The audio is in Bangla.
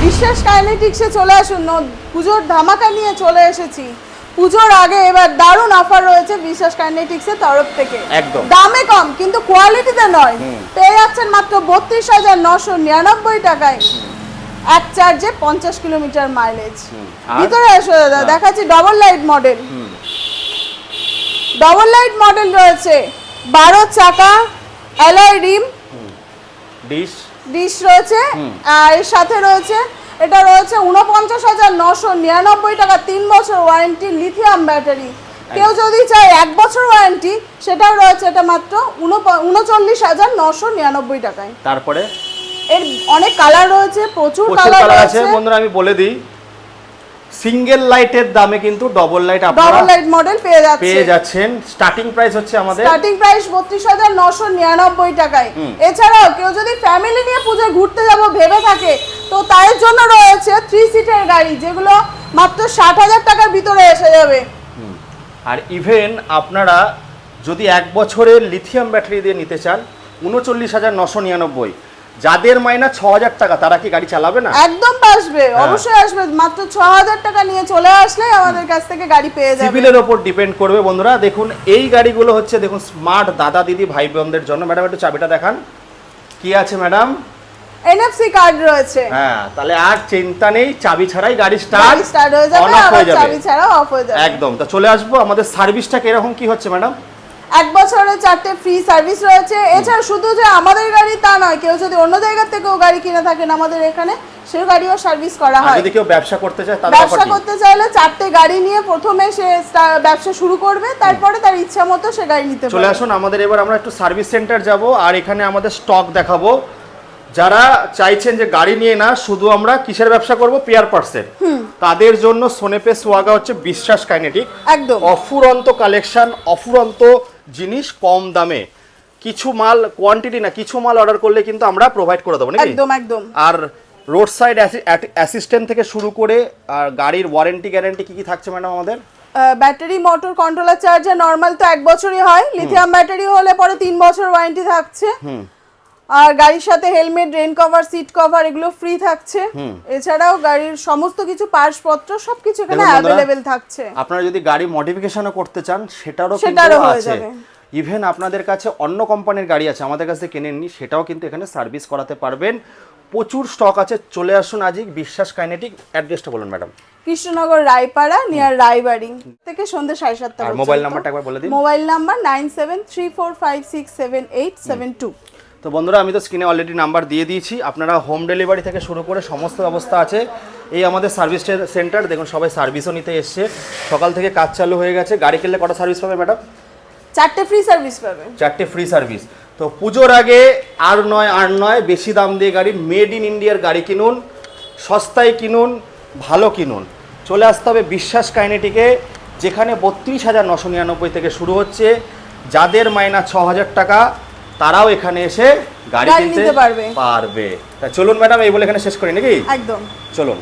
বিশ্বাস কাইনেটিক্সে চলে আসুন, পুজোর ধামাকা নিয়ে চলে এসেছি। পুজোর আগে এবার দারুণ অফার রয়েছে বিশ্বাস কাইনেটিক্সের তরফ থেকে। একদম দামে কম কিন্তু কোয়ালিটিতে নয়। পেয়ে যাচ্ছেন মাত্র 32,999 টাকায়, এক চার্জে 50 কিলোমিটার মাইলেজ। ভিতরে এসে দেখাচ্ছি double light model. Double light model রয়েছে, 12 চাকা, অ্যালয় রিম, ডিশ রয়েছে। আর এর সাথে রয়েছে, এটা রয়েছে 49,999 টাকা, 3 বছর ওয়ারেন্টি, লিথিয়াম ব্যাটারি। কেউ যদি চায় 1 বছর ওয়ারেন্টি, সেটাও রয়েছে, এটা মাত্র 39,999 টাকায়। তারপরে এর অনেক কালার রয়েছে, প্রচুর কালার আছে বন্ধুরা। আমি বলে দিই, সিঙ্গেল লাইটের দামে কিন্তু ডবল লাইট আপনারা ডবল লাইট মডেল পেয়ে যাচ্ছেন। স্টার্টিং প্রাইস হচ্ছে আমাদের, স্টার্টিং প্রাইস 32,999 টাকায়। এছাড়াও কেউ যদি ফ্যামিলি নিয়ে পূজা ঘুরতে যাব ভেবে থাকে, তো তার জন্য রয়েছে 3 সিটের গাড়ি, যেগুলো মাত্র 60,000 টাকার ভিতরে এসে যাবে। আর ইভেন আপনারা যদি 1 বছরের লিথিয়াম ব্যাটারি দিয়ে নিতে চান 39,999, যাদের মাইনা 6,000 টাকা, তারা কি গাড়ি চালাবে না? একদম আসবে, অবশ্যই আসবে। মাত্র 6,000 টাকা নিয়ে চলে আসলে আমাদের কাছ থেকে গাড়ি পেয়ে যাবে। সিভিলের উপর ডিপেন্ড করবে বন্ধুরা। দেখুন এই গাড়িগুলো হচ্ছে, দেখুন স্মার্ট দাদা দিদি ভাই বোনদের জন্য। ম্যাডাম একটু চাবিটা দেখান, কি আছে ম্যাডাম? এনএফসি কার্ড রয়েছে। হ্যাঁ, তাহলে আর চিন্তা নেই, চাবি ছাড়াই গাড়ি স্টার্ট হয়ে যাবে, আবার চাবি ছাড়াও অফ হয়ে যাবে। একদম। তো চলে আসবো, আমাদের সার্ভিসটা কিরকম কি হচ্ছে ম্যাডাম? 1 বছরের 4টে ফ্রি সার্ভিস রয়েছে। এছাড়া শুধু যে আমাদের গাড়ি তা নয়, কেউ যদি অন্য জায়গা থেকেও গাড়ি কিনে থাকেন আমাদের এখানে, সেই গাড়িও সার্ভিস করা হয়। যদি কেউ ব্যবসা করতে চায়, তাহলে ব্যবসা করতে চাইলে 4টে গাড়ি নিয়ে প্রথমে সে ব্যবসা শুরু করবে, তারপরে তার ইচ্ছা মতো সে গাড়ি নিতে পারবে। চলে আসুন আমাদের, এবার আমরা একটু সার্ভিস সেন্টার যাব, আর এখানে আমাদের স্টক দেখাবো। যারা চাইছেন যে গাড়ি নিয়ে না, শুধু আমরা কিসের ব্যবসা করব, পেয়ার পার্টসের, তাদের জন্য সোনেপে সোয়াগা হচ্ছে বিশ্বাস কাইনেটিক। একদম অফুরন্ত কালেকশন, অফুরন্ত জিনিস কম দামে। কিছু মাল কোয়ান্টিটি না, কিছু মাল অর্ডার করলে কিন্তু আমরা প্রোভাইড করে দেবো নাকি? একদম একদম। আর রোড সাইড অ্যাসিস্ট্যান্ট থেকে শুরু করে আর গাড়ির ওয়ারেন্টি গ্যারান্টি কি কি থাকছে ম্যাডাম আমাদের? Battery, motor, controller, charger normal তো 1 বছরই হয়। লিথিয়াম ব্যাটারি হলে পরে 3 বছর ওয়ারেন্টি থাকছে। আর গাড়ির সাথে helmet, rain cover, seat cover এগুলো ফ্রি থাকছে। এছাড়াও গাড়ির সমস্ত কিছু পার্টসপত্র সবকিছু এখানে অ্যাভেলেবেল থাকছে। আপনারা যদি গাড়ি মডিফিকেশনও করতে চান, সেটারও আছে। ইভেন আপনাদের কাছে অন্য কোম্পানির গাড়ি আছে, আমাদের কাছে কিনেননি, সেটাও কিন্তু এখানে সার্ভিস করাতে পারবেন। প্রচুর স্টক আছে। চলে আসুন আজই বিশ্বাস কাইনেটিক। অ্যাড্রেসটা বলুন ম্যাডাম। কৃষ্ণনগর রায়পাড়া, নিয়ার রায়বাড়ি থেকে সন্ধ্যে 7:30 আর মোবাইল নাম্বারটা একবার বলে দিন। Mobile number 9734567872। তো বন্ধুরা, আমি তো স্ক্রিনে অলরেডি নাম্বার দিয়ে দিয়েছি। আপনারা হোম ডেলিভারি থেকে শুরু করে সমস্ত ব্যবস্থা আছে। এই আমাদের সার্ভিস সেন্টার, দেখুন সবাই সার্ভিসও নিতে এসছে। সকাল থেকে কাজ চালু হয়ে গেছে। গাড়ি কিনলে কটা সার্ভিস পাবে ম্যাডাম? 4টে ফ্রি সার্ভিস পাবে। 4টে ফ্রি সার্ভিস। তো পুজোর আগে আর নয় বেশি দাম দিয়ে গাড়ি, মেড ইন ইন্ডিয়ার গাড়ি কিনুন, সস্তায় কিনুন, ভালো কিনুন। চলে আসতে হবে বিশ্বাস কাইনেটিকে, যেখানে 32,999 থেকে শুরু হচ্ছে। যাদের মাইনা 6,000 টাকা, তারাও এখানে এসে গাড়ি কিনতে পারবে। তা চলুন ম্যাডাম, এই বলে এখানে শেষ করি নাকি? একদম, চলুন।